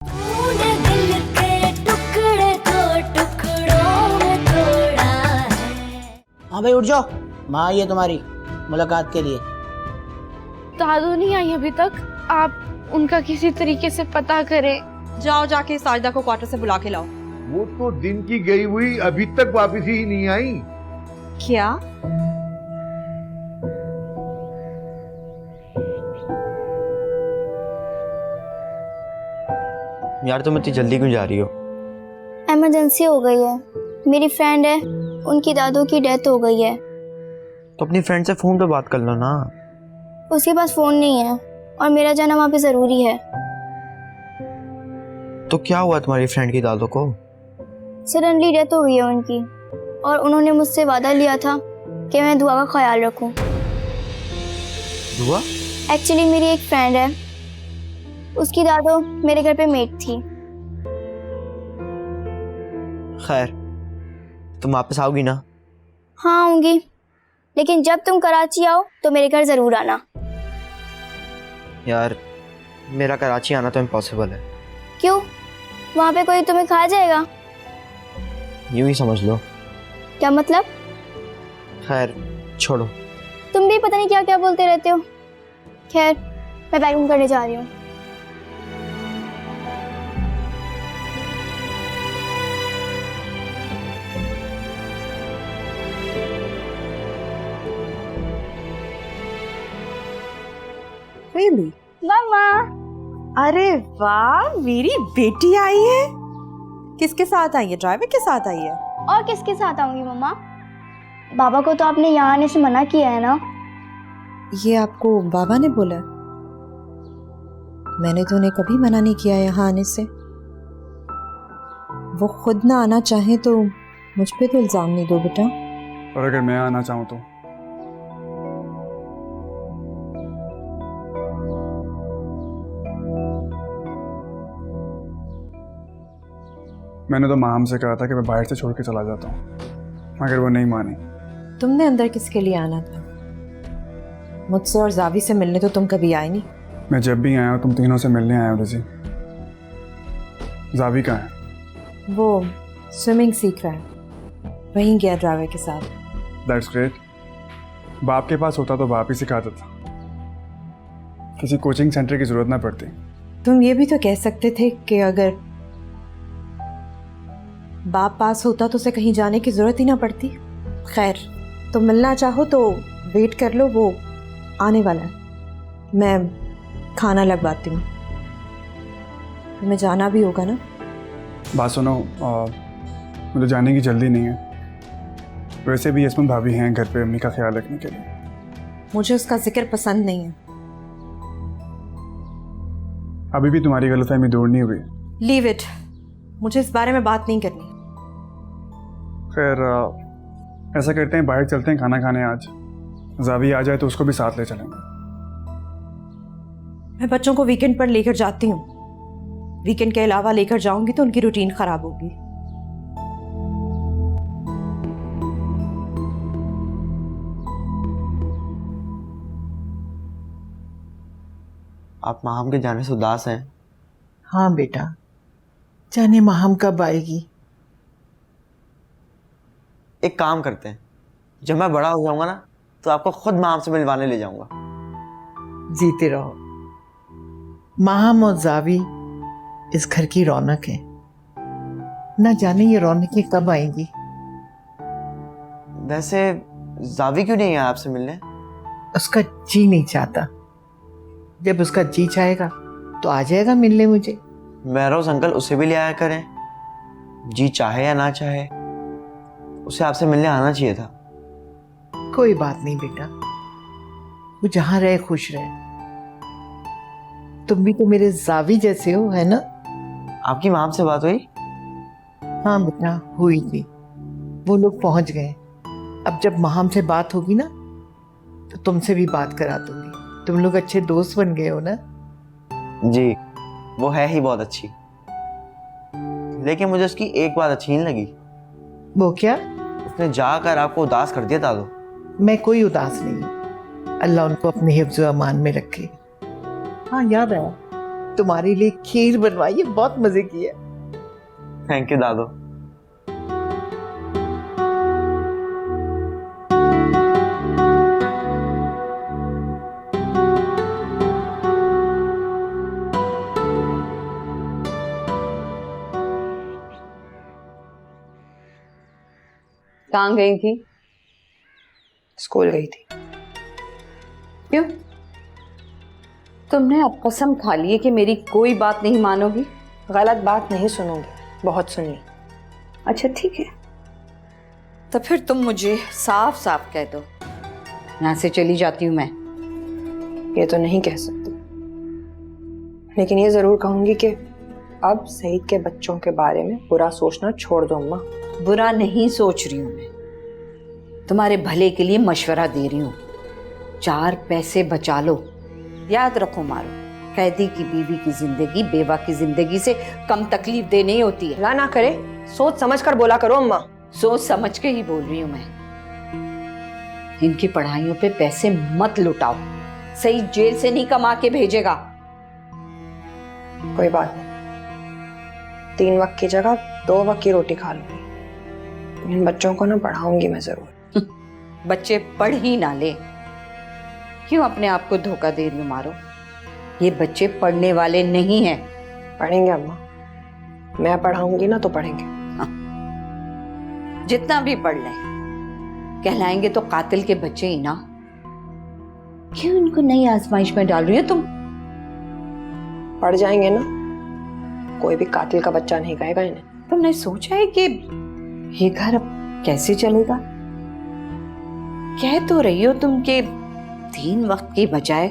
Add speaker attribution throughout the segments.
Speaker 1: तूने दिल के टुकड़े को टुकड़ों में तोड़ा है।
Speaker 2: हाँ भाई उठ जाओ, माँ आई है तुम्हारी मुलाकात के लिए।
Speaker 3: दादू नहीं आई अभी तक, आप उनका किसी तरीके से पता करें।
Speaker 4: जाओ जाके साजदा को क्वार्टर से बुला के लाओ।
Speaker 5: वो तो दिन की गई हुई अभी तक वापस ही नहीं आई।
Speaker 4: क्या?
Speaker 6: यार तुम इतनी जल्दी क्यों जा रही हो?
Speaker 7: इमरजेंसी हो गई है। मेरी फ्रेंड है, उनकी दादू की डेथ हो गई है।
Speaker 6: तो अपनी फ्रेंड से फोन पे बात कर लो ना।
Speaker 7: उसके पास फोन नहीं है और मेरा जाना वहाँ पे ज़रूरी है।
Speaker 6: तो क्या हुआ तुम्हारी फ्रेंड की दादू को?
Speaker 7: सडनली डेथ हो गई है उनकी और उन्होंने मुझसे वादा लिया था कि मैं दुआ का ख्याल रखूं।
Speaker 6: दुआ?
Speaker 7: एक्चुअली मेरी एक फ्रेंड है, उसकी दादू मेरे घर पे मेड थी।
Speaker 6: खैर तुम वापस आओगी ना?
Speaker 7: हाँ आऊँगी, लेकिन जब तुम कराची आओ तो मेरे घर ज़रूर आना।
Speaker 6: यार मेरा कराची आना तो इम्पॉसिबल है।
Speaker 7: क्यों? वहाँ पे कोई तुम्हें खा जाएगा?
Speaker 6: यूं ही समझ लो।
Speaker 7: क्या मतलब?
Speaker 6: खैर छोड़ो।
Speaker 7: तुम भी पता नहीं क्या क्या बोलते रहते हो। खैर मैं पैकिंग करने जा रही हूँ।
Speaker 4: Really?
Speaker 7: मामा
Speaker 4: अरे वाह, मेरी बेटी आई है। किसके साथ आई है? ड्राइवर के साथ आई है?
Speaker 7: और किसके साथ आऊंगी मम्मा? बाबा को तो आपने यहाँ आने से मना किया है ना?
Speaker 8: ये आपको बाबा ने बोला? मैंने तो उन्हें कभी मना नहीं किया यहाँ आने से। वो खुद ना आना चाहे तो मुझ पे तो इल्ज़ाम नहीं दो बेटा।
Speaker 9: और अगर मैं आना चाहूँ तो? मैंने तो माम से कहा था कि मैं बाहर से छोड़ के चला जाता हूँ, मगर वो नहीं मानी।
Speaker 8: तुमने अंदर किसके लिए आना था? मुझसे और जावी से मिलने तो तुम कभी आए नहीं।
Speaker 9: मैं जब भी आया हूँ तुम तीनों से मिलने आया हूँ। रिजी, जावी कहाँ है?
Speaker 8: वो स्विमिंग सीख रहा है, वहीं गया ड्राइवर के साथ।
Speaker 9: That's great. बाप के पास होता तो बाप ही सिखाता था, किसी कोचिंग सेंटर की ज़रूरत ना पड़ती।
Speaker 8: तुम ये भी तो कह सकते थे कि अगर बाप पास होता तो उसे कहीं जाने की ज़रूरत ही ना पड़ती। खैर तुम मिलना चाहो तो वेट कर लो, वो आने वाला है। मैं खाना लगवाती हूँ, तुम्हें जाना भी होगा ना?
Speaker 9: बात सुनो, मुझे जाने की जल्दी नहीं है। वैसे भी यस्मिन भाभी हैं घर पे अम्मी का ख्याल रखने के लिए।
Speaker 8: मुझे उसका जिक्र पसंद नहीं है।
Speaker 9: अभी भी तुम्हारी गलतफहमी दूर नहीं हुई।
Speaker 8: लीव इट, मुझे इस बारे में बात नहीं करनी।
Speaker 9: खैर ऐसा करते हैं, बाहर चलते हैं खाना खाने। आज जावी आ जाए तो उसको भी साथ ले चलेंगे।
Speaker 8: मैं बच्चों को वीकेंड पर लेकर जाती हूँ, वीकेंड के अलावा लेकर जाऊंगी तो उनकी रूटीन खराब होगी।
Speaker 6: आप माम के जाने से उदास हैं?
Speaker 2: हाँ बेटा, जाने माहम कब आएगी।
Speaker 6: एक काम करते हैं, जब मैं बड़ा हो जाऊंगा ना तो आपको खुद माम से मिलवाने ले जाऊंगा।
Speaker 2: जीते रहो। माहम और जावी इस घर की रौनक है, न जाने ये रौनकें कब आएंगी।
Speaker 6: वैसे जावी क्यों नहीं आया आपसे मिलने?
Speaker 2: उसका जी नहीं चाहता, जब उसका जी चाहेगा तो आ जाएगा मिलने मुझे।
Speaker 6: महरोज अंकल उसे भी ले आया करें, जी चाहे या ना चाहे उसे आपसे मिलने आना चाहिए था।
Speaker 2: कोई बात नहीं बेटा, वो जहां रहे खुश रहे। तुम भी तो मेरे जावी जैसे हो, है ना?
Speaker 6: आपकी माम से बात हुई?
Speaker 2: हाँ बेटा हुई थी, वो लोग पहुंच गए। अब जब माहम से बात होगी ना तो तुमसे भी बात करा दूंगी। तुम लोग अच्छे दोस्त बन गए हो ना?
Speaker 6: जी वो है ही बहुत अच्छी, लेकिन मुझे उसकी एक बात अच्छी नहीं लगी।
Speaker 2: वो क्या?
Speaker 6: उसने जाकर आपको उदास कर दिया दादू।
Speaker 2: मैं कोई उदास नहीं हूँ, अल्लाह उनको अपने हिफ्ज़ व अमान में रखे। हाँ याद आया, तुम्हारे लिए खीर बनवाई है, बहुत मजे की है।
Speaker 6: थैंक यू दादू।
Speaker 4: कहाँ गई थी?
Speaker 10: स्कूल गई थी।
Speaker 4: क्यों? तुमने अब कसम खा ली है कि मेरी कोई बात नहीं मानोगी?
Speaker 10: गलत बात नहीं सुनूंगी, बहुत सुनी।
Speaker 4: अच्छा ठीक है, तो फिर तुम मुझे साफ साफ कह दो, यहाँ से चली जाती हूँ मैं।
Speaker 10: ये तो नहीं कह सकती, लेकिन ये जरूर कहूंगी कि अब सईद के बच्चों के बारे में बुरा सोचना छोड़ दो अम्मा।
Speaker 4: बुरा नहीं सोच रही हूँ मैं, तुम्हारे भले के लिए मशवरा दे रही हूँ। 4 पैसे बचा लो। याद रखो मारो, कैदी की बीवी की जिंदगी बेवा की जिंदगी से कम तकलीफ दे नहीं होती है।
Speaker 10: अल्लाह ना करे, सोच समझ कर बोला करो अम्मा।
Speaker 4: सोच समझ के ही बोल रही हूँ मैं। इनकी पढ़ाइयों पे पैसे मत लुटाओ, सही जेल से नहीं कमा के भेजेगा।
Speaker 10: कोई बात नहीं, 3 वक्त की जगह 2 वक्त की रोटी खा लूंगी। इन बच्चों को ना पढ़ाऊंगी मैं जरूर।
Speaker 4: बच्चे पढ़ ही ना ले, क्यों अपने आप को धोखा दे रही हो मारो? ये बच्चे पढ़ने वाले नहीं हैं।
Speaker 10: पढ़ेंगे अम्मा, मैं पढ़ाऊंगी ना तो पढ़ेंगे।
Speaker 4: हाँ। जितना भी पढ़ लें, कहलाएंगे तो कातिल के बच्चे ही ना। क्यों इनको नई आजमाइश में डाल रही हो तुम?
Speaker 10: पढ़ जाएंगे ना, कोई भी कातिल का बच्चा नहीं कहेगा इन्हें।
Speaker 4: तुमने सोचा है कि ये घर अब कैसे चलेगा? कह तो रही हो तुम कि 3 वक्त की बजाय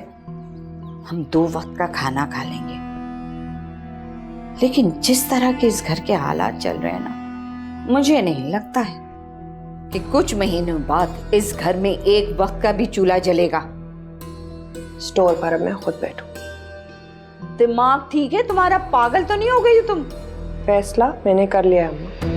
Speaker 4: हम 2 वक्त का खाना खा लेंगे, लेकिन जिस तरह के इस घर के हालात चल रहे हैं ना, मुझे नहीं लगता है कि कुछ महीनों बाद इस घर में 1 वक्त का भी चूल्हा जलेगा।
Speaker 10: स्टोर पर अब मैं खुद बैठूं।
Speaker 4: दिमाग ठीक है तुम्हारा? पागल तो नहीं हो गई हो तुम?
Speaker 10: फैसला मैंने कर लिया है अम्मा।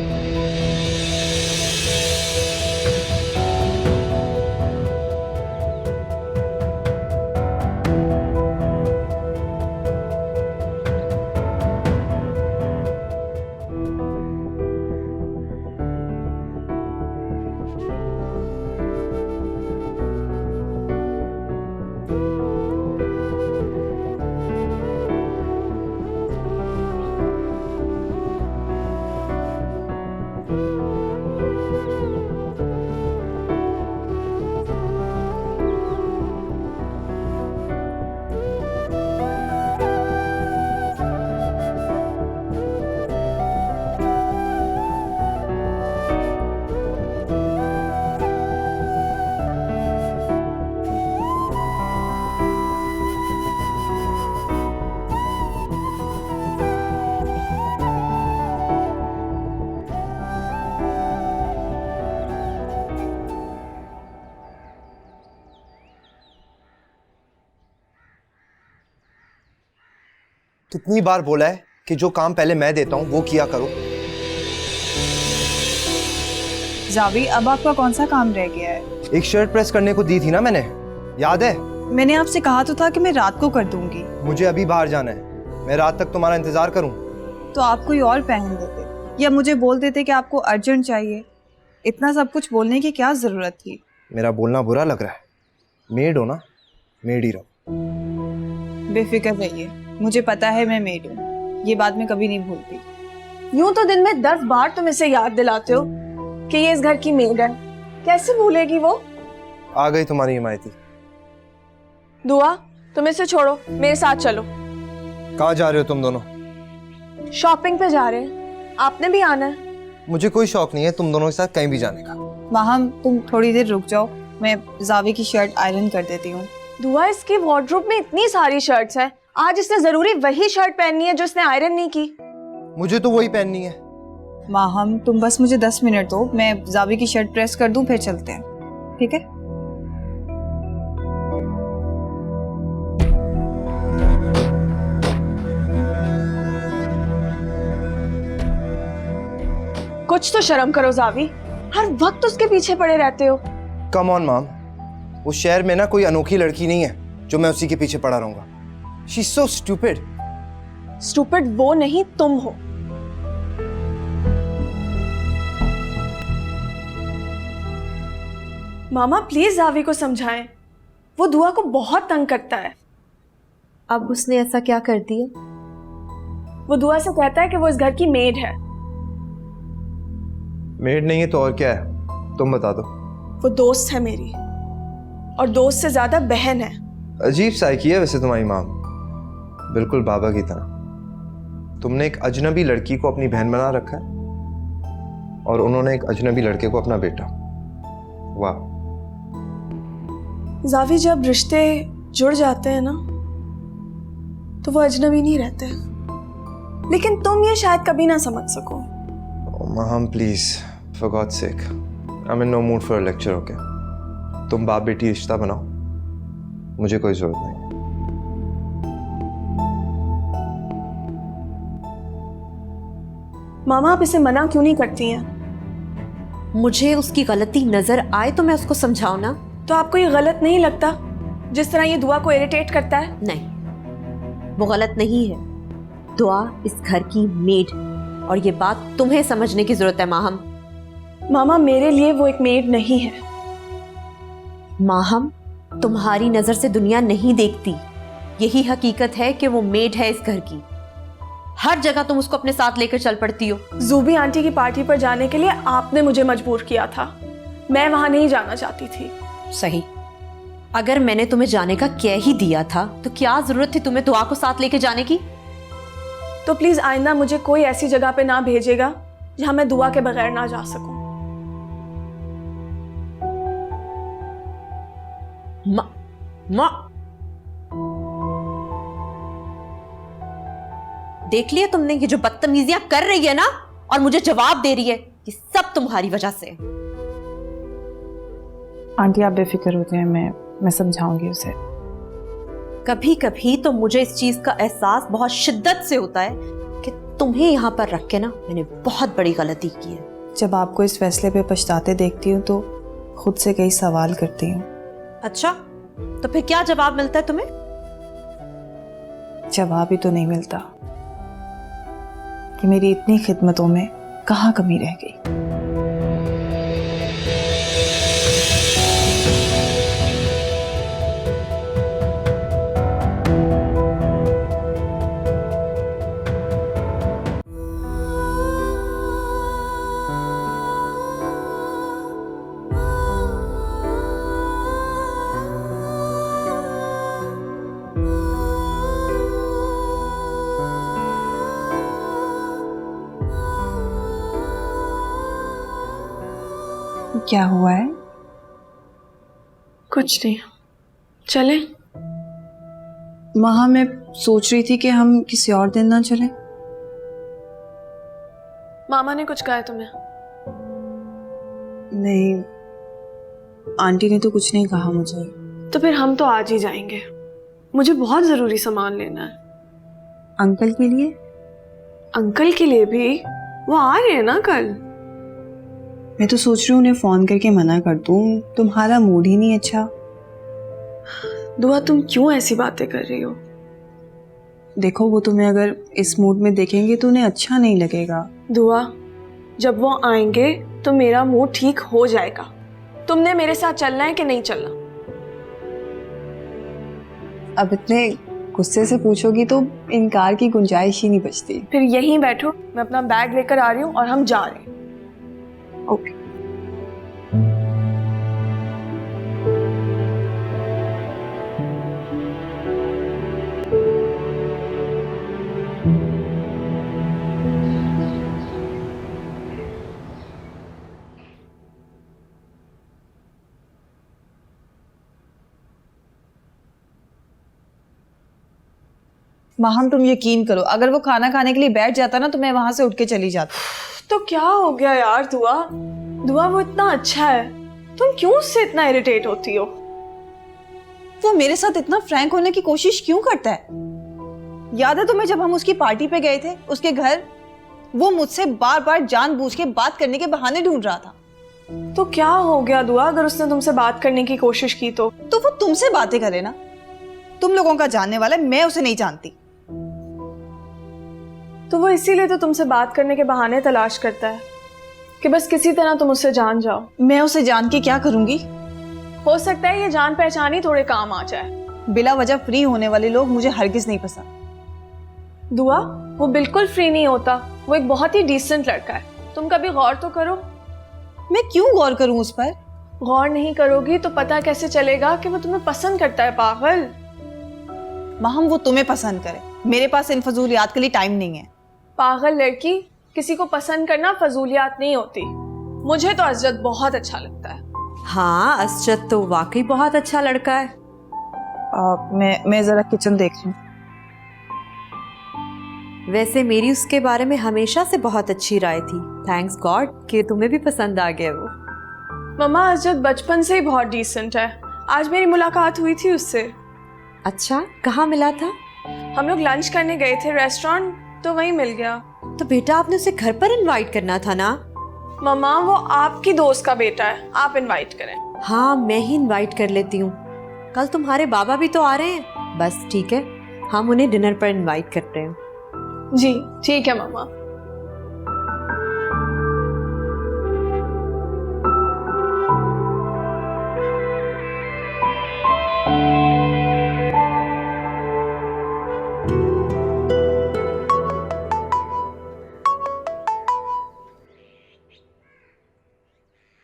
Speaker 11: कितनी बार बोला है कि जो काम पहले मैं देता हूँ वो किया करो।
Speaker 12: जावी, अब आपका कौन सा काम रह गया है?
Speaker 11: एक शर्ट प्रेस करने को दी थी ना मैंने, याद है?
Speaker 12: मैंने आपसे कहा तो था कि मैं रात को कर दूंगी।
Speaker 11: मुझे अभी बाहर जाना है, मैं रात तक तुम्हारा इंतजार करूं?
Speaker 12: तो आप कोई और पहन देते या मुझे बोल देते कि आपको अर्जेंट चाहिए। इतना सब कुछ बोलने की क्या जरूरत थी?
Speaker 11: मेरा बोलना बुरा लग रहा है? मेड हो ना, मेड ही रहो।
Speaker 12: बेफिक्र रहिए, मुझे पता है मैं मेड हूँ, ये बात मैं कभी नहीं भूलती।
Speaker 13: यूं तो दिन में 10 बार तुम इसे याद दिलाते हो कि ये इस घर की मेड है, कैसे भूलेगी वो?
Speaker 11: आ गई तुम्हारी हिमायती।
Speaker 13: दुआ, तुम इसे छोड़ो, मेरे साथ चलो।
Speaker 11: कहाँ जा रहे हो तुम दोनों?
Speaker 13: शॉपिंग पे जा रहे हैं, आपने भी आना है।
Speaker 11: मुझे कोई शौक नहीं है तुम दोनों के साथ कहीं भी जाने का।
Speaker 12: माहम, तुम थोड़ी देर रुक जाओ, मैं जावी की शर्ट आयरन कर देती हूँ।
Speaker 13: दुआ, इसके वार्डरोब में इतनी सारी शर्ट्स हैं, आज इसने जरूरी वही शर्ट पहननी है जो इसने आयरन नहीं की।
Speaker 11: मुझे तो वही पहननी है।
Speaker 12: माहम, तुम बस मुझे 10 मिनट दो, मैं जावी की शर्ट प्रेस कर दूं, फिर चलते हैं, ठीक है?
Speaker 13: कुछ तो शर्म करो जावी, हर वक्त उसके पीछे पड़े रहते हो।
Speaker 11: कम ऑन मॉम, उस शहर में ना कोई अनोखी लड़की नहीं है जो मैं उसी के पीछे पड़ा रहूंगा। She is so stupid.
Speaker 13: Stupid वो नहीं तुम हो। मामा प्लीज जावी को समझाएं, वो दुआ को बहुत तंग करता है।
Speaker 8: अब उसने ऐसा क्या कर दिया?
Speaker 13: वो दुआ से कहता है कि वो इस घर की मेड है।
Speaker 11: मेड नहीं है तो और क्या है, तुम बता दो।
Speaker 13: वो दोस्त है मेरी, और दोस्त से ज्यादा बहन है।
Speaker 11: अजीब साइकी है वैसे तुम्हारी माँ, बिल्कुल बाबा की तरह। तुमने एक अजनबी लड़की को अपनी बहन बना रखा है और उन्होंने एक अजनबी लड़के को अपना बेटा। वाह।
Speaker 13: जावी, जब रिश्ते जुड़ जाते हैं ना तो वो अजनबी नहीं रहते, लेकिन तुम ये शायद कभी ना समझ सको।
Speaker 11: Ma'am please, for God's sake, I am in no mood for a lecture. Okay, तुम बाप बेटी रिश्ता बनाओ, मुझे कोई जरूरत नहीं।
Speaker 13: मामा आप इसे मना क्यों नहीं करती हैं?
Speaker 8: मुझे उसकी गलती नजर आए तो मैं उसको समझाऊं ना।
Speaker 13: तो आपको ये गलत नहीं लगता जिस तरह ये दुआ को इरिटेट करता है?
Speaker 8: नहीं, वो गलत नहीं है। दुआ इस घर की मेड, और ये बात तुम्हें समझने की जरूरत है माहम।
Speaker 13: मामा मेरे लिए वो एक मेड नहीं है।
Speaker 8: माहम, तुम्हारी नजर से दुनिया नहीं देखती, यही हकीकत है कि वो मेड है इस घर की। हर जगह तुम उसको अपने साथ लेकर चल पड़ती हो।
Speaker 13: जूबी आंटी की पार्टी पर जाने के लिए आपने मुझे मजबूर किया था, मैं वहां नहीं जाना चाहती थी।
Speaker 8: सही, अगर मैंने तुम्हें जाने का कह ही दिया था तो क्या जरूरत थी तुम्हें दुआ को साथ लेके जाने की?
Speaker 13: तो प्लीज आइंदा मुझे कोई ऐसी जगह पे ना भेजेगा जहां मैं दुआ के बगैर ना जा सकूं।
Speaker 8: देख लिया तुमने, ये जो बदतमीजियां कर रही है ना और मुझे जवाब दे रही है, ये सब तुम्हारी वजह से।
Speaker 12: आंटी आप बेफिक्र होते हैं, मैं समझाऊंगी उसे।
Speaker 8: कभी कभी तो मुझे इस चीज का एहसास बहुत शिद्दत से होता है कि तुम्हें यहाँ पर रख के ना मैंने बहुत बड़ी गलती की है।
Speaker 12: जब आपको इस फैसले पे पछताते देखती हूँ तो खुद से कई सवाल करती हूँ।
Speaker 8: अच्छा, तो फिर क्या जवाब मिलता है तुम्हें?
Speaker 12: जवाब ही तो नहीं मिलता कि मेरी इतनी खिदमतों में कहाँ कमी रह गई। क्या हुआ है?
Speaker 13: कुछ नहीं, चलें?
Speaker 12: वहां मैं सोच रही थी कि हम किसी और दिन ना चलें।
Speaker 13: मामा ने कुछ कहा है तुम्हें?
Speaker 12: नहीं, आंटी ने तो कुछ नहीं कहा मुझे।
Speaker 13: तो फिर हम तो आज ही जाएंगे, मुझे बहुत जरूरी सामान लेना है।
Speaker 12: अंकल के लिए?
Speaker 13: अंकल के लिए भी? वो आ रहे हैं ना कल।
Speaker 12: मैं तो सोच रही हूँ उन्हें फोन करके मना कर दूं, तुम्हारा मूड ही नहीं अच्छा।
Speaker 13: दुआ तुम क्यों ऐसी बातें कर रही हो?
Speaker 12: देखो, वो तुम्हें अगर इस मूड में देखेंगे तो उन्हें अच्छा नहीं लगेगा।
Speaker 13: दुआ, जब वो आएंगे तो मेरा मूड ठीक हो जाएगा। तुमने मेरे साथ चलना है कि नहीं चलना?
Speaker 12: अब इतने गुस्से से पूछोगी तो इनकार की गुंजाइश ही नहीं बचती।
Speaker 13: फिर यहीं बैठो, मैं अपना बैग लेकर आ रही हूँ और हम जा रहे हैं।
Speaker 12: ओके।
Speaker 14: माहम तुम यकीन करो, अगर वो खाना खाने के लिए बैठ जाता ना तो मैं वहां से उठ के चली जाती।
Speaker 13: तो क्या हो गया यार दुआ? दुआ वो इतना अच्छा है, तुम क्यों उससे इतना इरिटेट होती हो?
Speaker 14: वो मेरे साथ इतना फ्रैंक होने की कोशिश क्यों करता है? याद है तुम्हें जब हम उसकी पार्टी पे गए थे उसके घर, वो मुझसे बार बार जानबूझ के बात करने के बहाने ढूंढ रहा था।
Speaker 13: तो क्या हो गया दुआ अगर उसने तुमसे बात करने की कोशिश की तो?
Speaker 14: वो तुमसे बातें करे ना, तुम लोगों का जानने वाला है, मैं उसे नहीं जानती।
Speaker 13: तो वो इसीलिए तो तुमसे बात करने के बहाने तलाश करता है कि बस किसी तरह तुम उससे जान जाओ।
Speaker 14: मैं उसे जान के क्या करूंगी?
Speaker 13: हो सकता है ये जान पहचान ही थोड़े काम आ जाए।
Speaker 14: बिला वजह फ्री होने वाले लोग मुझे हरगिज नहीं पसंद।
Speaker 13: दुआ, वो बिल्कुल फ्री नहीं होता। वो एक बहुत ही डिसेंट लड़का है। तुम कभी गौर तो करो।
Speaker 14: मैं क्यों गौर करूं उस पर?
Speaker 13: गौर नहीं करोगी तो पता कैसे चलेगा कि वो तुम्हें पसंद करता है? पागल।
Speaker 14: माहम, वो तुम्हें पसंद करे, मेरे पास इन फजूलियात के लिए टाइम नहीं है।
Speaker 13: पागल लड़की, किसी को पसंद करना फजूलियात नहीं होती। मुझे तो असजद बहुत अच्छा लगता है।
Speaker 8: हाँ, असजद तो वाकई बहुत अच्छा लड़का है।
Speaker 14: मैं जरा किचन देख रही हूँ।
Speaker 8: वैसे मेरी उसके बारे में हमेशा से बहुत अच्छी राय थी। थैंक्स गॉड कि तुम्हें भी पसंद आ गया वो।
Speaker 13: मम्मा, असजद बचपन से ही बहुत डिसेंट है। आज मेरी मुलाकात हुई थी उससे।
Speaker 8: अच्छा, कहाँ मिला था?
Speaker 13: हम लोग लंच करने गए थे रेस्टोरेंट, तो वहीं मिल गया।
Speaker 8: तो बेटा आपने उसे घर पर इनवाइट करना था ना।
Speaker 13: मम्मा, वो आपकी दोस्त का बेटा है, आप इनवाइट करें।
Speaker 8: हाँ, मैं ही इनवाइट कर लेती हूँ। कल तुम्हारे बाबा भी तो आ रहे हैं। बस ठीक है, हम उन्हें डिनर पर इनवाइट करते हैं।
Speaker 13: जी ठीक है मम्मा।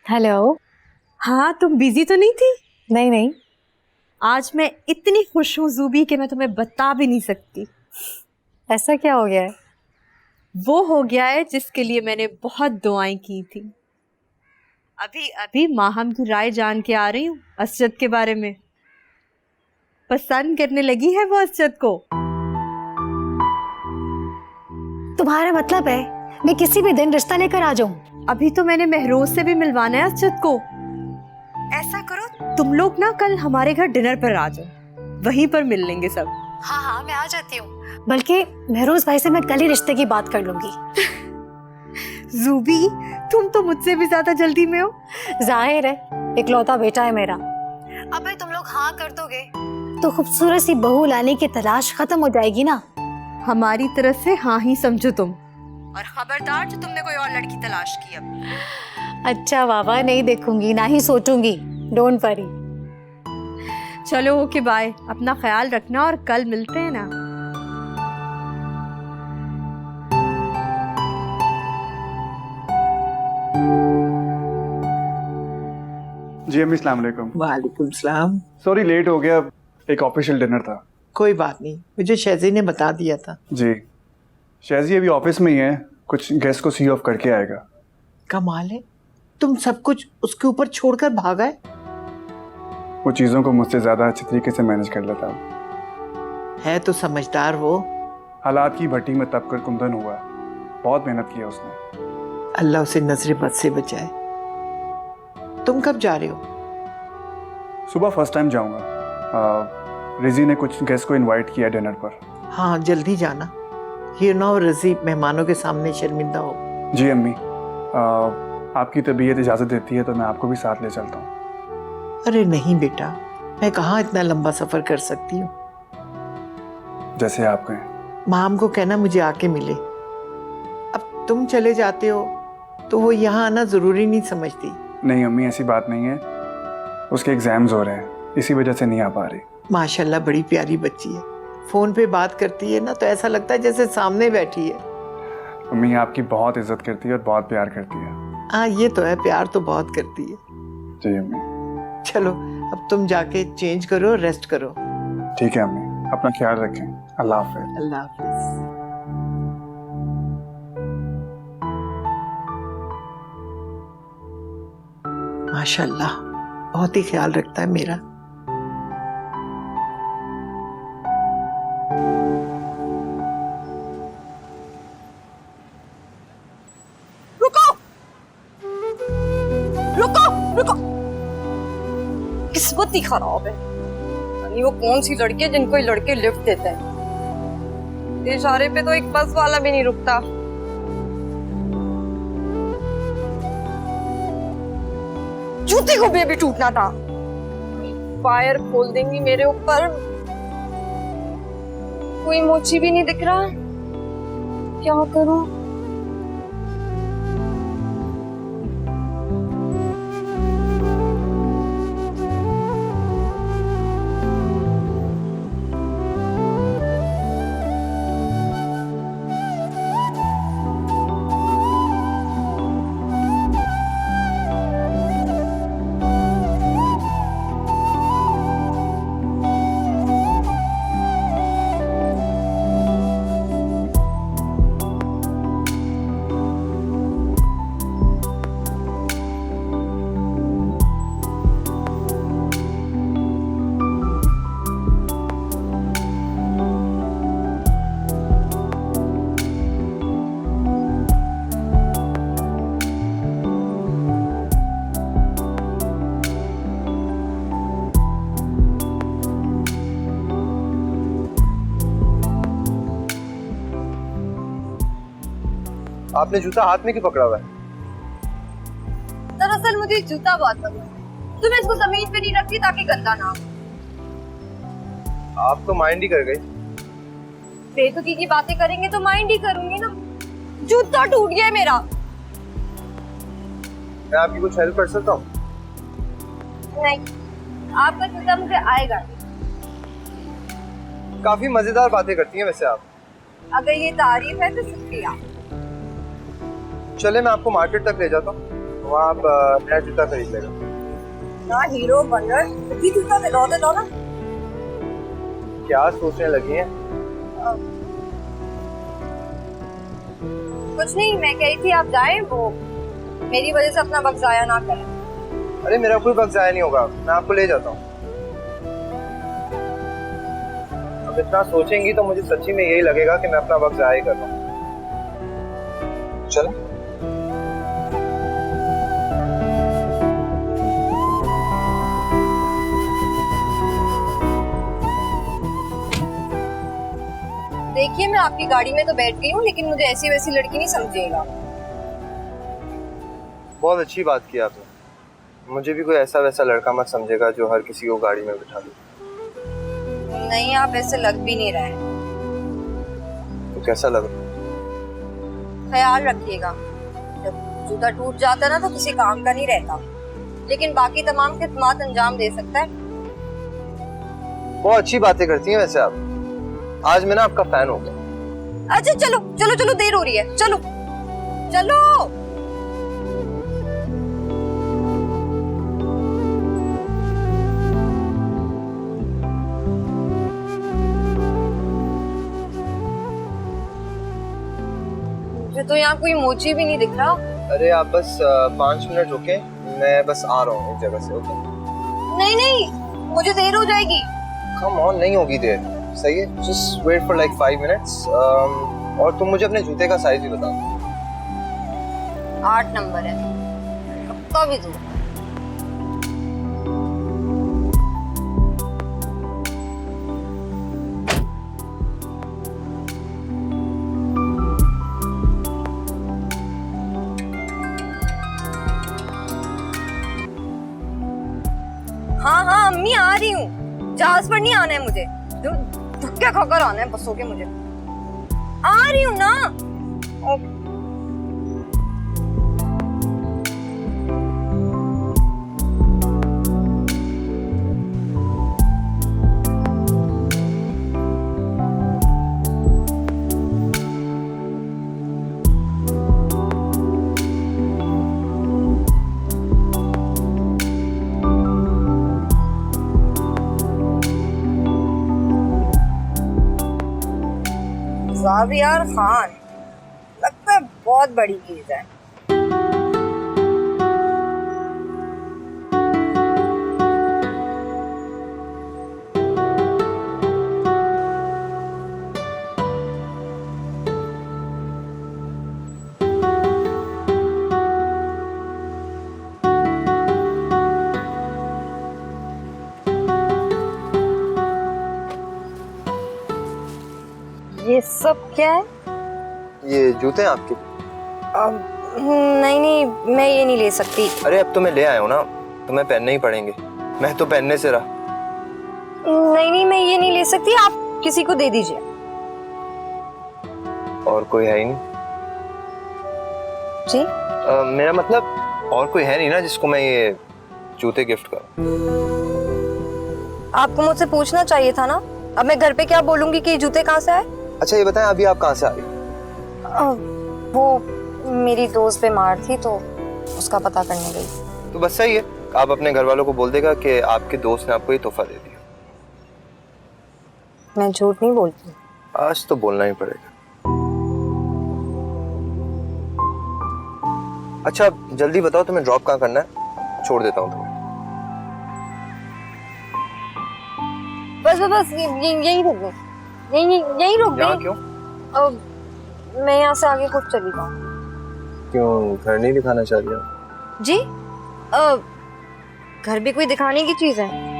Speaker 15: हेलो।
Speaker 8: हाँ, तुम बिजी तो नहीं थी?
Speaker 15: नहीं नहीं।
Speaker 8: आज मैं इतनी खुश हूँ ज़ूबी कि मैं तुम्हें बता भी नहीं सकती।
Speaker 15: ऐसा क्या हो गया है?
Speaker 8: वो हो गया है जिसके लिए मैंने बहुत दुआएं की थी। अभी अभी माहम की राय जान के आ रही हूँ असजद के बारे में। पसंद करने लगी है वो असजद को।
Speaker 15: तुम्हारा मतलब है मैं किसी भी दिन रिश्ता लेकर आ जाऊं?
Speaker 8: अभी तो मैंने महरोज से भी मिलवाना है असजद को। ऐसा करो, तुम लोग ना कल हमारे घर डिनर पर आ जाओ, वहीं पर मिल लेंगे सब।
Speaker 15: हाँ हाँ, मैं आ जाती हूँ। बल्कि महरोज भाई से मैं कल ही रिश्ते की बात कर लूंगी।
Speaker 8: ज़ूबी, तुम तो मुझसे भी ज्यादा जल्दी में हो।
Speaker 15: जाहिर है, इकलौता बेटा है मेरा। अब तुम लोग हाँ कर दोगे तो खूबसूरत सी बहू लाने की तलाश खत्म हो जाएगी ना।
Speaker 8: हमारी तरफ से हाँ ही समझो तुम, और खबरदार जो तुमने कोई और लड़की तलाश की अब।
Speaker 15: अच्छा बाबा, नहीं देखूंगी, ना ही सोचूंगी। Don't worry.
Speaker 8: चलो ओके, बाय। अपना ख्याल रखना और कल मिलते हैं ना।
Speaker 9: जी अम्मी, अस्सलाम वालेकुम।
Speaker 2: वालेकुम सलाम।
Speaker 9: सॉरी लेट हो गया, एक ऑफिशियल डिनर था।
Speaker 2: कोई बात नहीं, मुझे शहजी ने बता दिया था।
Speaker 9: जी, शहजी अभी ऑफिस में ही है, कुछ गेस्ट को सी ऑफ करके आएगा।
Speaker 2: कमाल है, तुम सब कुछ उसके ऊपर छोड़कर भागा है।
Speaker 9: वो चीज़ों को मुझसे ज़्यादा अच्छे तरीके से मैनेज कर लेता
Speaker 2: है तो समझदार वो।
Speaker 9: हालात की भट्टी में तप कर कुंदन हुआ, बहुत मेहनत की है उसने।
Speaker 2: अल्लाह उसे नजर बद से बचाए। तुम कब जा रहे हो?
Speaker 9: सुबह फर्स्ट टाइम जाऊंगा। रिजी ने कुछ गेस्ट को इनवाइट किया डिनर पर।
Speaker 2: हाँ, जल्दी जाना। ये ना हो रिजी मेहमानों के सामने शर्मिंदा हो।
Speaker 9: जी अम्मी, आपकी तबीयत इजाज़त देती है तो मैं आपको भी साथ ले चलता हूँ।
Speaker 2: अरे नहीं बेटा, मैं कहाँ इतना लंबा सफर कर सकती हूँ।
Speaker 9: जैसे आप कहें।
Speaker 2: माम को कहना मुझे आके मिले। अब तुम चले जाते हो तो वो यहाँ आना जरूरी नहीं समझती।
Speaker 9: नहीं अम्मी, ऐसी बात नहीं है, उसके एग्जाम्स हो रहे हैं, इसी वजह से नहीं आ पा रही।
Speaker 2: माशाल्लाह बड़ी प्यारी बच्ची है। फोन पे बात करती है ना तो ऐसा लगता है जैसे सामने बैठी है।
Speaker 9: अम्मी आपकी बहुत इज्जत करती है और बहुत प्यार करती है।
Speaker 2: हाँ ये तो है, प्यार तो बहुत करती है।
Speaker 9: जी अम्मी।
Speaker 2: चलो अब तुम जाके चेंज करो, रेस्ट करो।
Speaker 9: ठीक है अम्मी, अपना ख्याल रखें। अल्लाह हाफिज।
Speaker 2: अल्लाह हाफिज। माशाल्लाह बहुत ही ख्याल रखता है मेरा।
Speaker 14: रुको रुको रुको, किस्मत ही खराब है। यानी वो कौन सी लड़की है जिनको ये लड़के लिफ्ट देते हैं। इशारे पे तो एक बस वाला भी नहीं रुकता। जूते को भी अभी टूटना था। फायर खोल देंगी मेरे ऊपर। कोई मोची भी नहीं दिख रहा।
Speaker 7: क्या करूं?
Speaker 11: आपने जूता हाथ में क्यों पकड़ा हुआ है?
Speaker 10: दरअसल मुझे जूता बहुत पसंद है, तो मैं इसको जमीन पे नहीं रखती ताकि गंदा ना हो।
Speaker 11: आप तो माइंड ही कर गई।
Speaker 10: बेतुकी की बातें करेंगे तो माइंड ही करूंगी ना। जूता टूट गया है मेरा।
Speaker 11: मैं आपकी कुछ हेल्प कर सकता हूँ?
Speaker 10: नहीं, आपका जूता मुझे आएगा।
Speaker 11: काफी मजेदार बातें करती हैं वैसे आप।
Speaker 10: अगर ये तारीफ है तो शुक्रिया।
Speaker 11: चले मैं आपको मार्केट तक ले जाता हूँ, वहाँ आप नया जूता खरीद लेगा।
Speaker 10: ना हीरो बनर, अभी जूता दिला दो ना।
Speaker 11: क्या सोचने लगी हैं?
Speaker 10: कुछ नहीं, मैं कही थी आप जाएं, वो मेरी वजह से अपना वक्त जाया ना करें।
Speaker 11: अरे मेरा कोई वक्त जाया नहीं होगा, मैं आपको ले जाता हूँ। अब इतना सोचेंगी तो मुझे सच्ची में यही लगेगा कि मैं अपना वक्त जाया कर रहा हूँ। चलो।
Speaker 10: देखिए मैं आपकी गाड़ी में तो बैठ गई हूँ, लेकिन मुझे ऐसी वैसी लड़की नहीं समझिएगा।
Speaker 11: बहुत अच्छी बात की आपने। मुझे भी कोई ऐसा वैसा लड़का मत समझेगा जो हर किसी को गाड़ी में बिठा दे।
Speaker 10: नहीं, आप ऐसे लग भी नहीं रहे।
Speaker 11: तो कैसा लगा?
Speaker 10: ख्याल रखिएगा, जब जूता टूट जाता है ना तो किसी काम का नहीं रहता, लेकिन बाकी तमाम खिदमत अंजाम दे सकता है।
Speaker 11: बहुत अच्छी बातें करती हैं वैसे आप। आज मैं ना आपका फैन हो गया।
Speaker 10: अच्छा चलो चलो चलो, देर हो रही है, चलो चलो। मुझे तो यहाँ कोई मोची भी नहीं दिख रहा।
Speaker 11: अरे आप बस 5 मिनट रुके, मैं बस आ रहा हूँ एक जगह से। ओके?
Speaker 10: नहीं नहीं, मुझे देर हो जाएगी।
Speaker 11: कम ऑन, नहीं होगी देर, सही है? Just wait for like 5 minutes. और तुम मुझे अपने जूते का साइज भी बता दो।
Speaker 10: 8 नंबर है, तो भी दो। हाँ हाँ अम्मी, आ रही हूँ। जहाज पर नहीं आना है मुझे, धक्के खाकर आना है बसों के। मुझे आ रही हूँ ना। ज़ावियर खान, लगता है बहुत बड़ी चीज है। ये सब क्या है?
Speaker 11: ये जूते हैं आपके?
Speaker 10: नहीं नहीं, मैं ये नहीं ले सकती।
Speaker 11: अरे अब तो मैं ले आया हूँ ना, तुम्हें पहनने ही पड़ेंगे। मैं तो पहनने से रहा।
Speaker 10: नहीं नहीं, मैं ये नहीं ले सकती, आप किसी को दे दीजिए।
Speaker 11: और कोई है ही नहीं।
Speaker 10: जी?
Speaker 11: मेरा मतलब और कोई है नहीं ना जिसको मैं ये जूते गिफ्ट करूं।
Speaker 10: आपको मुझसे पूछना चाहिए था ना। अब मैं घर पे क्या बोलूंगी कि ये जूते कहाँ से आए?
Speaker 11: अच्छा ये बताएं, अभी आप कहाँ से आ रही?
Speaker 10: वो मेरी दोस्त बीमार थी तो उसका पता करने गई।
Speaker 11: तो बस सही है, आप अपने घर वालों को बोल देगा कि आपके दोस्त ने आपको ये तोहफा दे दिया।
Speaker 10: मैं झूठ नहीं बोलती।
Speaker 11: आज तो बोलना ही पड़ेगा। अच्छा जल्दी बताओ तुम्हें ड्रॉप कहाँ करना है, छोड़ देता हूँ तुम्हें।
Speaker 10: बस यही रुक गई, यही रुक गई।
Speaker 11: यहाँ क्यों?
Speaker 10: मैं यहाँ से आगे खुद चली जाऊँ।
Speaker 11: क्यों, घर नहीं दिखाना चाह रही हो?
Speaker 10: जी? घर भी कोई दिखाने की चीज है?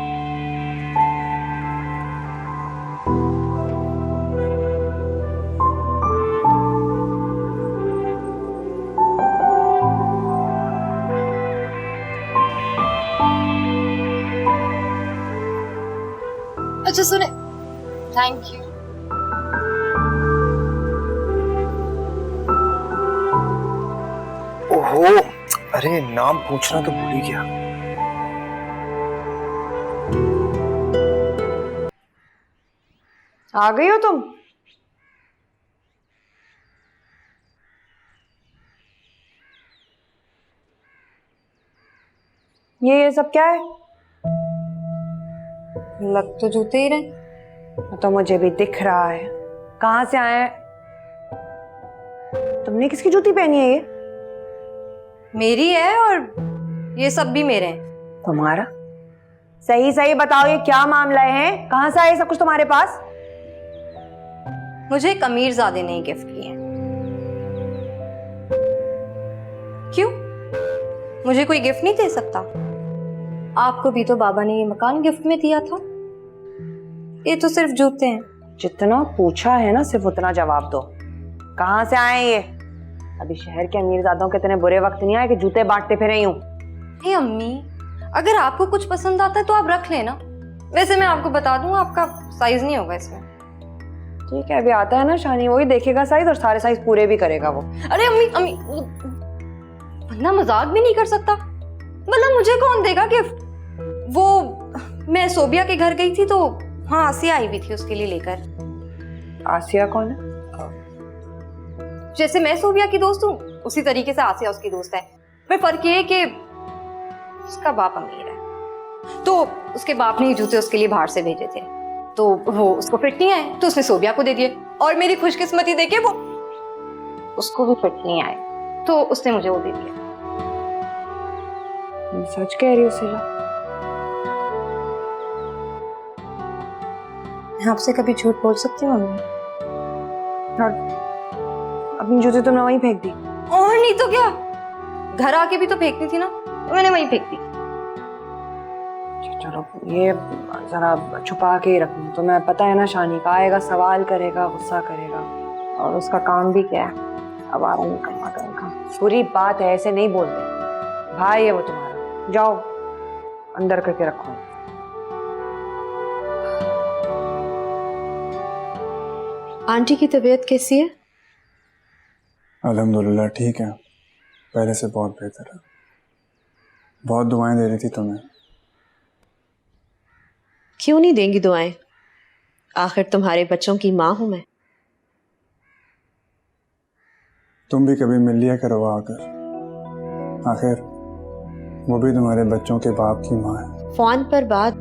Speaker 3: अच्छा सुने, थैंक यू।
Speaker 11: ओहो, अरे नाम पूछना तो भूल ही गया।
Speaker 10: आ गई हो तुम? ये सब क्या है? लग तो जूते ही रहे। तो मुझे भी दिख रहा है। कहाँ से आए हैं? तुमने किसकी जूती पहनी है? ये मेरी है और ये सब भी मेरे हैं। तुम्हारा? सही सही बताओ, ये क्या मामला है? कहाँ से आए सब कुछ तुम्हारे पास? मुझे एक अमीरजादे ने गिफ्ट किए। क्यों? मुझे कोई गिफ्ट नहीं दे सकता? आपको भी तो बाबा ने ये मकान गिफ्ट में दिया था। ये तो सिर्फ जूते हैं। जितना पूछा है ना सिर्फ उतना जवाब दो। कहाँ से आए ये? अभी शहर के अमीरजादों के इतने बुरे वक्त नहीं आए कि जूते बांटते फिरे यूं। नहीं अम्मी, अगर आपको कुछ पसंद आता है तो आप रख लेना। वैसे मैं आपको बता दूं, आपका साइज नहीं होगा इसमें। ठीक है, अभी आता है ना शानी, वही देखेगा साइज और सारे साइज पूरे भी करेगा वो। अरे अम्मी बंदा मजाक भी नहीं कर सकता। मतलब मुझे कौन देगा गिफ्ट? वो मैं सोबिया के घर गई थी तो हाँ आसिया आई हुई थी उसके लिए लेकर। आसिया कौन है? जैसे मैं सोबिया की दोस्त हूँ उसी तरीके से आसिया उसकी दोस्त है। पर फर्क ये है कि उसका बाप अमीर है तो उसके बाप ने ये जूते उसके लिए बाहर से भेजे थे, तो वो उसको फिट नहीं आए तो उसने सोबिया को दे दिए। और मेरी खुशकिस्मती देखे वो उसको भी फिट नहीं आए तो उसने मुझे वो दे दिया। सच कह रही हो सिला? मैं आपसे कभी झूठ बोल सकती हूँ मम्मी? और अपनी जूती तुमने वहीं फेंक दी? और नहीं तो क्या, घर आके भी तो फेंकनी थी ना, तो मैंने वहीं फेंक दी। चलो ये जरा छुपा के ही रखना। तो मैं पता है ना शानी का आएगा, सवाल करेगा, गुस्सा करेगा, और उसका काम भी क्या है, अब आ रहा निकलना करेगा। बुरी बात है, ऐसे नहीं बोलते। भाई है वो तुम्हारा, जाओ अंदर करके रखो।
Speaker 8: आंटी की तबीयत कैसी है?
Speaker 9: अल्हम्दुलिल्लाह ठीक है, पहले से बहुत बेहतर है। बहुत दुआएं दे रही थी तुम्हें।
Speaker 8: क्यों नहीं देंगी दुआएं? आखिर तुम्हारे बच्चों की माँ हूं मैं।
Speaker 9: तुम भी कभी मिल लिया करो आकर, आखिर वो भी तुम्हारे बच्चों के बाप की माँ है।
Speaker 8: फोन पर बात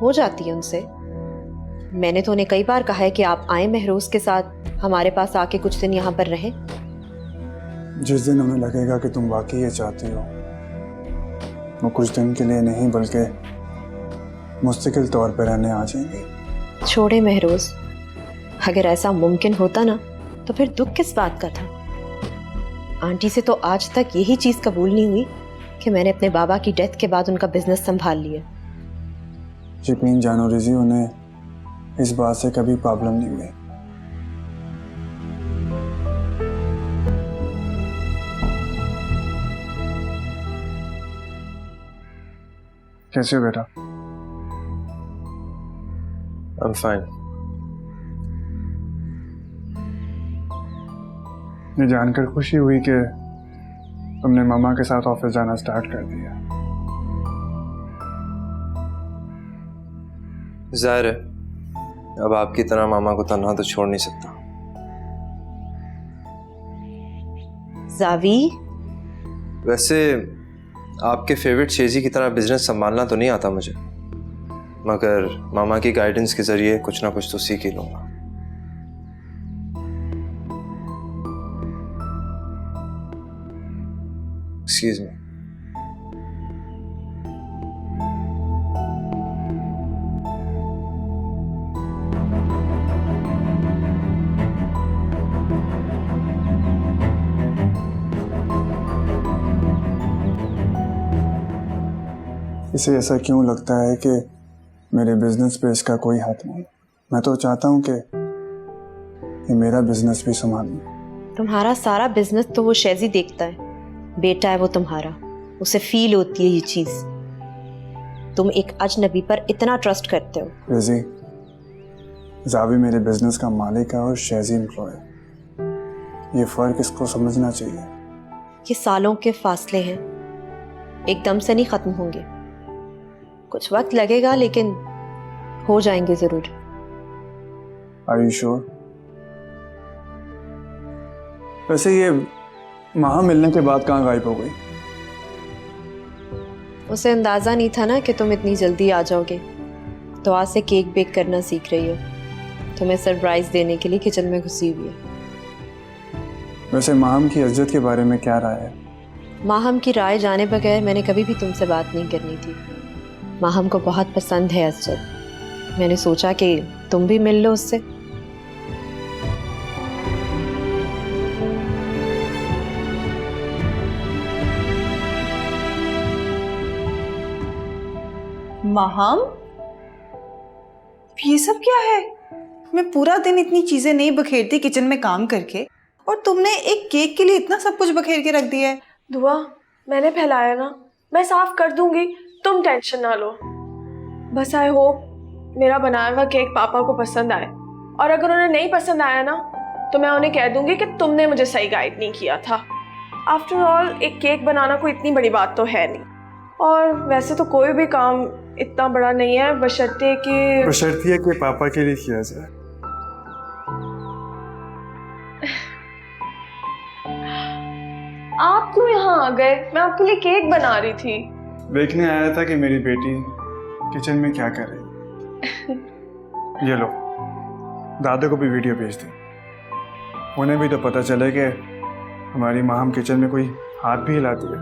Speaker 8: हो जाती है उनसे। मैंने तो उन्हें कई बार कहा है कि आप आए महरोज के साथ हमारे पास आके कुछ दिन यहाँ पर रहे।
Speaker 9: जिस दिन हमें लगेगा कि तुम वाकई ये चाहती हो, वो कुछ दिन के लिए नहीं बल्कि मुस्तकिल तौर पर रहने आ जाएंगे।
Speaker 8: छोड़े महरोज, अगर ऐसा मुमकिन होता ना तो फिर दुख किस बात का था? आंटी से तो आज तक यही चीज कबूल नहीं हुई कि मैंने अपने बाबा की डेथ के बाद उनका बिजनेस संभाल लिया।
Speaker 9: यकीन जानो रिजी, उन्हें इस बात से कभी प्रॉब्लम नहीं हुई। कैसे हो बेटा?
Speaker 11: I'm fine.
Speaker 9: ये जानकर खुशी हुई कि तुमने मामा के साथ ऑफिस जाना स्टार्ट कर दिया।
Speaker 11: जाहिर है अब आपकी तरह मामा को तन्हा तो छोड़ नहीं सकता।
Speaker 8: जावी,
Speaker 11: वैसे आपके फेवरेट शेजी की तरह बिजनेस संभालना तो नहीं आता मुझे, मगर मामा की गाइडेंस के जरिए कुछ ना कुछ तो सीख ही लूंगा। Excuse me.
Speaker 9: इसे ऐसा क्यों लगता है कि मेरे बिजनेस पे इसका कोई हाथ नहीं? मैं तो चाहता हूँ कि ये मेरा बिजनेस भी संभाले।
Speaker 8: तुम्हारा सारा बिजनेस तो वो शेजी देखता है, बेटा है वो तुम्हारा, उसे फील होती है ये चीज। तुम एक अजनबी पर इतना ट्रस्ट करते हो।
Speaker 9: रेजी, जावी मेरे बिजनेस का मालिक है और शेजी एम्प्लॉय। ये फर्क इसको समझना चाहिए।
Speaker 8: ये सालों के फासले हैं, एकदम से नहीं खत्म होंगे। कुछ वक्त लगेगा लेकिन हो जाएंगे जरूर।
Speaker 9: Are you sure? वैसे ये महा मिलने के बाद कहाँ गायब हो गई?
Speaker 8: उसे अंदाजा नहीं था ना कि तुम इतनी जल्दी आ जाओगे, तो आज से केक बेक करना सीख रही हो। तुम्हें सरप्राइज देने के लिए किचन में घुसी हुई है।
Speaker 9: वैसे माहम की इज्जत के बारे में क्या राय है?
Speaker 8: माहम की राय जाने बगैर मैंने कभी भी तुमसे बात नहीं करनी थी। माहम को बहुत पसंद है इज्जत। मैंने सोचा कि तुम भी मिल लो उससे।
Speaker 14: माहम, ये सब क्या है? मैं पूरा दिन इतनी चीजें नहीं बखेरती किचन में काम करके, और तुमने एक केक के लिए इतना सब कुछ बखेर के रख दिया है।
Speaker 13: दुआ, मैंने फैलाया ना, मैं साफ कर दूंगी, तुम टेंशन ना लो। बस आई होप मेरा बनाया हुआ केक पापा को पसंद आए, और अगर उन्हें नहीं पसंद आया ना तो मैं उन्हें कह दूंगी कि तुमने मुझे सही गाइड नहीं किया था। आफ्टर ऑल एक केक बनाना कोई इतनी बड़ी बात तो है नहीं, और वैसे तो कोई भी काम इतना बड़ा नहीं है, बशर्ते
Speaker 9: कि पापा के लिए किया जाए।
Speaker 13: आप क्यों यहाँ आ गए? मैं आपके लिए केक बना रही थी।
Speaker 9: देखने आया था कि मेरी बेटी किचन में क्या कर रही। ये लो, दादा को भी वीडियो भेज दी, उन्हें भी तो पता चले कि हमारी माहम किचन में कोई हाथ भी हिलाती है।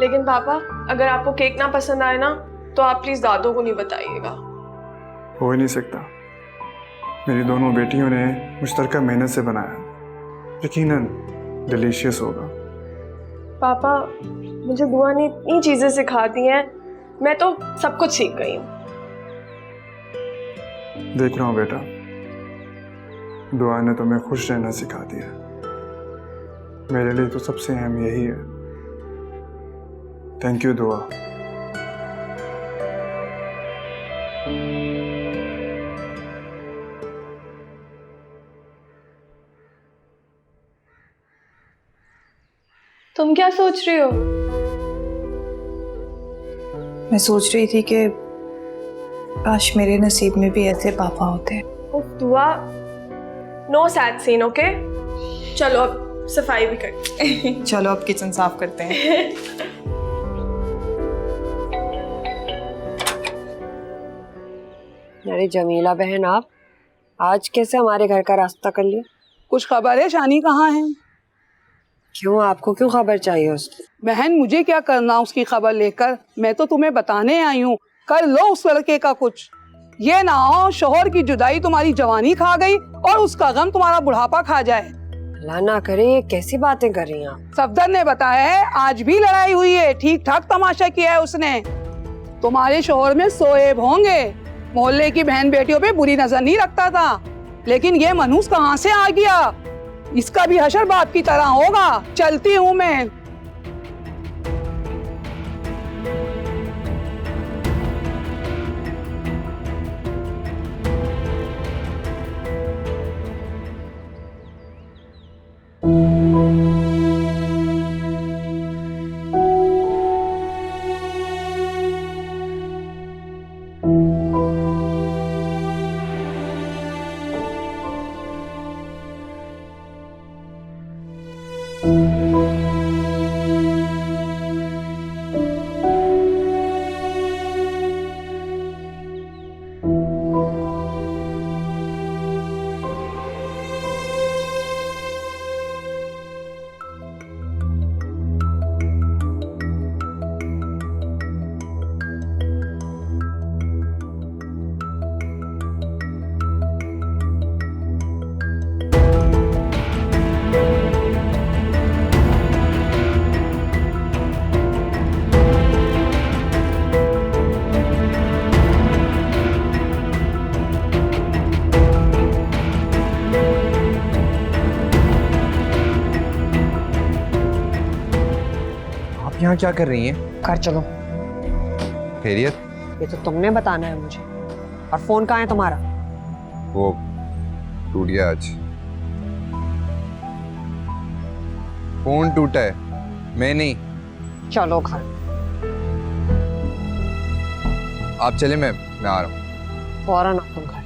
Speaker 13: लेकिन पापा, अगर आपको केक ना पसंद आए ना तो आप प्लीज दादों को नहीं बताइएगा।
Speaker 9: हो ही नहीं सकता, मेरी दोनों बेटियों ने मुश्तरका मेहनत से बनाया, यकीनन डिलीशियस होगा।
Speaker 13: पापा, मुझे बुआ ने इतनी चीजें सिखा दी हैं, मैं तो सब कुछ सीख गई हूँ।
Speaker 9: देख रहा हूँ बेटा, दुआ ने तुम्हें खुश रहना सिखा दिया। मेरे लिए तो सबसे अहम यही है। थैंक यू दुआ।
Speaker 13: तुम क्या सोच रही हो?
Speaker 12: मैं सोच रही थी कि काश मेरे नसीब में भी ऐसे पापा होते।
Speaker 13: उफ दुआ, नो सैड सीन, ओके? चलो अब सफाई भी करते हैं।
Speaker 12: चलो अब किचन साफ करते हैं।
Speaker 16: अरे जमीला बहन, आप आज कैसे हमारे घर का रास्ता कर लिया?
Speaker 17: कुछ खबर है? शानी कहाँ है?
Speaker 16: क्यों, आपको क्यों खबर चाहिए उसकी?
Speaker 17: बहन, मुझे क्या करना उसकी खबर लेकर? मैं तो तुम्हें बताने आई हूँ, कर लो उस लड़के का कुछ। ये ना हो शोहर की जुदाई तुम्हारी जवानी खा गई और उसका गम तुम्हारा बुढ़ापा खा जाए।
Speaker 16: अल्लाह ना करे, ये कैसी बातें कर रही हैं आप?
Speaker 17: सफदर ने बताया है आज भी लड़ाई हुई है, ठीक ठाक तमाशा किया है उसने। तुम्हारे शोहर में सोएब होंगे, मोहल्ले की बहन बेटियों पे बुरी नजर नहीं रखता था, लेकिन ये मनहूस कहाँ से आ गया? इसका भी हशर बाप की तरह होगा। चलती हूँ मैं।
Speaker 11: यहाँ क्या कर रही हैं?
Speaker 16: घर चलो।
Speaker 11: खैरियत?
Speaker 16: ये तो तुमने बताना है मुझे। और फोन कहाँ है तुम्हारा?
Speaker 11: वो टूट गया आज। फोन टूटा है, मैं नहीं।
Speaker 16: चलो घर।
Speaker 11: आप चले, मैं आ रहा हूँ।
Speaker 16: फौरन आओ तुम घर।